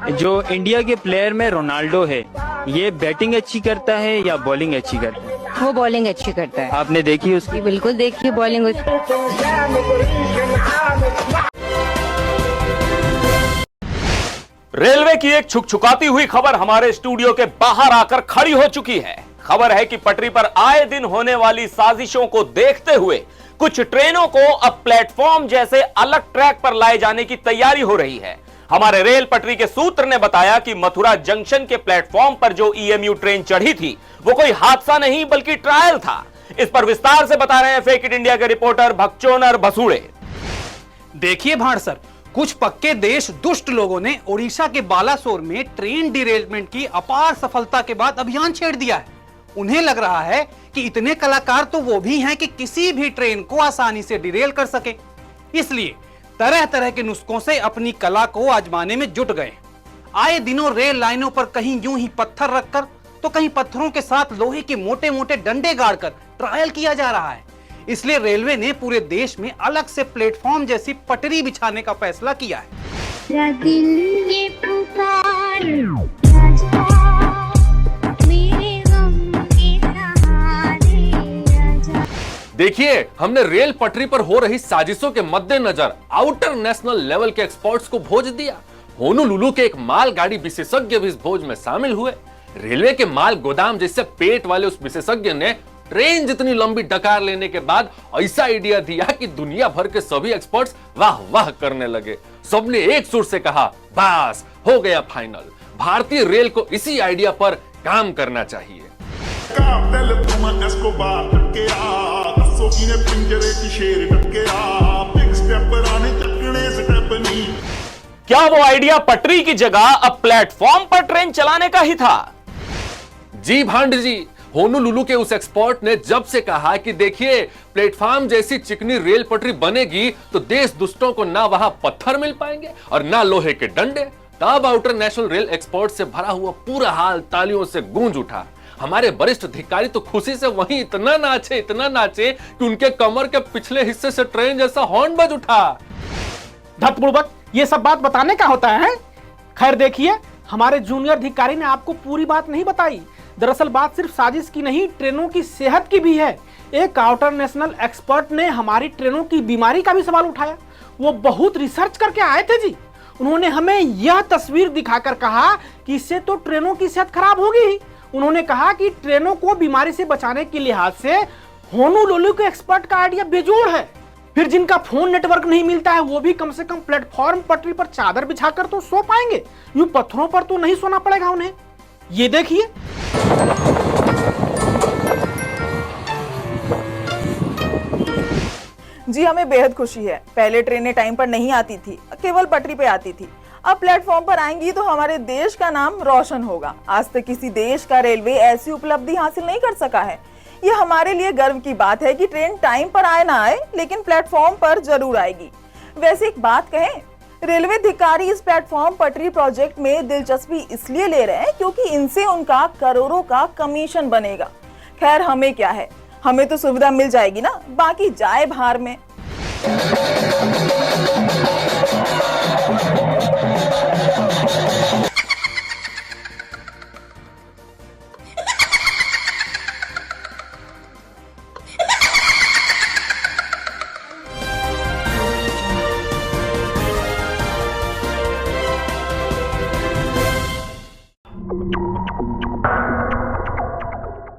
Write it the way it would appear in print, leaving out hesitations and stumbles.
जो इंडिया के प्लेयर में रोनाल्डो है, ये बैटिंग अच्छी करता है या बॉलिंग अच्छी करता है? वो बॉलिंग अच्छी करता है। आपने देखी उसकी? बिल्कुल देखिए बॉलिंग उसकी। रेलवे की एक छुकछुकाती हुई खबर हमारे स्टूडियो के बाहर आकर खड़ी हो चुकी है। खबर है कि पटरी पर आए दिन होने वाली साजिशों को देखते हुए कुछ ट्रेनों को अब प्लेटफॉर्म जैसे अलग ट्रैक पर लाए जाने की तैयारी हो रही है। हमारे रेल पटरी के सूत्र ने बताया कि मथुरा जंक्शन के प्लेटफॉर्म पर जो ईएमयू ट्रेन चढ़ी थी वो कोई हादसा नहीं बल्कि ट्रायल था। इस पर विस्तार से बता रहे हैं फेक इट इंडिया के रिपोर्टर भगचोनर भसूड़े। देखिए भाड़ सर, कुछ पक्के देश दुष्ट लोगों ने ओडिशा के बालासोर में ट्रेन डिरेलमेंट की अपार सफलता के बाद अभियान छेड़ दिया है। उन्हें लग रहा है कि इतने कलाकार तो वो भी हैं कि किसी भी ट्रेन को आसानी से डिरेल कर सके, इसलिए तरह तरह के नुस्खों से अपनी कला को आजमाने में जुट गए। आए दिनों रेल लाइनों पर कहीं यूं ही पत्थर रखकर तो कहीं पत्थरों के साथ लोहे के मोटे मोटे डंडे गाड़कर ट्रायल किया जा रहा है। इसलिए रेलवे ने पूरे देश में अलग से प्लेटफॉर्म जैसी पटरी बिछाने का फैसला किया है। देखिए, हमने रेल पटरी पर हो रही साजिशों के मद्देनजर आउटर नेशनल लेवल के एक्सपर्ट्स को भोज दिया। होनोलुलु के एक मालगाड़ी विशेषज्ञ भी इस भोज में शामिल हुए। रेलवे के माल गोदाम जैसे पेट वाले उस विशेषज्ञ ने ट्रेन जितनी लंबी डकार लेने के बाद ऐसा आइडिया दिया कि दुनिया भर के सभी एक्सपर्ट्स वाह वाह करने लगे। सबने एक सुर से कहा, बस हो गया फाइनल, भारतीय रेल को इसी आइडिया पर काम करना चाहिए। क्या वो आइडिया पटरी की जगह अब प्लेटफॉर्म पर ट्रेन चलाने का ही था? जी भांड जी, होनोलुलु के उस एक्सपर्ट ने जब से कहा कि देखिए, प्लेटफॉर्म जैसी चिकनी रेल पटरी बनेगी तो देश दुष्टों को ना वहां पत्थर मिल पाएंगे और ना लोहे के डंडे, तब आउटर नेशनल रेल एक्सपर्ट से भरा हुआ पूरा हाल तालियों से गूंज उठा। हमारे वरिष्ठ अधिकारी तो खुशी से वहीं इतना नाचे कि उनके कमर के पिछले हिस्से से ट्रेन जैसा हॉर्न बज उठा। धतपूर्वक ये सब बात बताने का होता है। खैर देखिए, हमारे जूनियर अधिकारी ने आपको पूरी बात नहीं बताई। दरअसल बात सिर्फ साजिश की नहीं, ट्रेनों की सेहत की भी है। एक आउटर नेशनल एक्सपर्ट ने हमारी ट्रेनों की बीमारी का भी सवाल उठाया। वो बहुत रिसर्च करके आए थे जी। उन्होंने हमें यह तस्वीर दिखाकर कहा कि इससे तो ट्रेनों की सेहत खराब होगी ही। उन्होंने कहा कि ट्रेनों को बीमारी से बचाने के लिहाज से होनोलुलु के एक्सपर्ट का आइडिया बेजोड़ है। फिर जिनका फोन नेटवर्क नहीं मिलता है वो भी कम से कम प्लेटफॉर्म पटरी पर चादर बिछाकर तो सो पाएंगे, यूं पत्थरों पर तो नहीं सोना पड़ेगा उन्हें। ये देखिए, जी हमें बेहद खुशी है। पहले ट्रेनें टाइम पर नहीं आती थी, केवल पटरी पे आती थी। अब प्लेटफॉर्म पर आएंगी तो हमारे देश का नाम रोशन होगा। आज तक किसी देश का रेलवे ऐसी उपलब्धि हासिल नहीं कर सका है। ये हमारे लिए गर्व की बात है कि ट्रेन टाइम पर आए ना आए, लेकिन प्लेटफॉर्म पर जरूर आएगी। वैसे एक बात कहें, रेलवे अधिकारी इस प्लेटफॉर्म पटरी प्रोजेक्ट में दिलचस्पी इसलिए ले रहे हैं क्योंकि इनसे उनका करोड़ों का कमीशन बनेगा। खैर हमें क्या है, हमें तो सुविधा मिल जाएगी ना, बाकी जाए बाहर में।